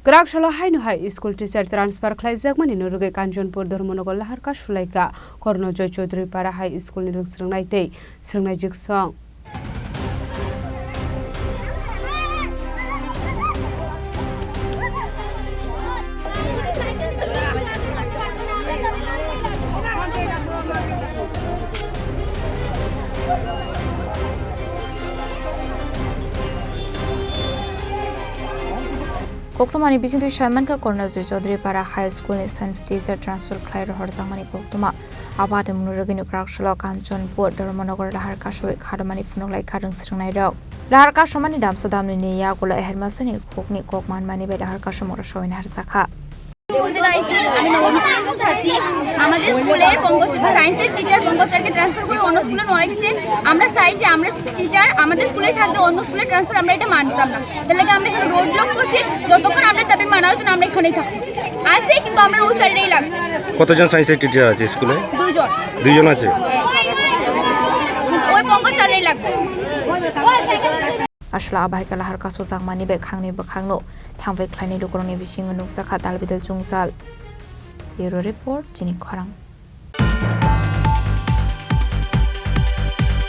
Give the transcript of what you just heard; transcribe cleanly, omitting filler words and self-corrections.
Kraksalo Haino High School teacher transfer Khlaijakma ni Rwgwi Kanchanpur Dharmanagar Lahar Kaswlaikha Karnajoy Chowdhurypara High School ni Rwngswrwngnai Swrwngnaijwk song. Kokromani bising tu Khlaijakma Karnajoy Chowdhurypara High School ni science teacher transfer Khlaijakma koktoma abade Rwgwi Kraksalo Kanchanpur Dharmanagar Lahar Kaswlaikha Karnajoy Lahar Kaswlaikha damsadamni ni yakula ehermasani kokni kokman mani be Lahar Kaswlaikha Karnajoy বলতে চাইছি আমি নবম শ্রেণীর ছাত্রী আমাদের স্কুলের সায়েন্সের teacher বঙ্গোপচারকে transfer করে অন্য স্কুলে নয় গেছে আমরা চাই যে আমরা টিচার আমাদের স্কুলে থাকতে অন্য স্কুলে ট্রান্সফার আমরা এটা মানতাম না তার লাগে আমরা এখানে রোড ব্লক করছি যতক্ষণ আমরা দাবি মানা হতো না আমরা এখানেই থাকবো আসে কিন্তু আমরা ওই সাইডেই লাগবো কতজন সায়েন্সের টিচার আছে স্কুলে দুইজন আছে ওই বঙ্গোপচারেই লাগবে Ashla Abhaika Lahar Kaswlaikha ni be khangni bakhangno thangbai khlaini lukrongni bisingo nuksa khatal bidal jungsal. Bureau report Chini Khorang.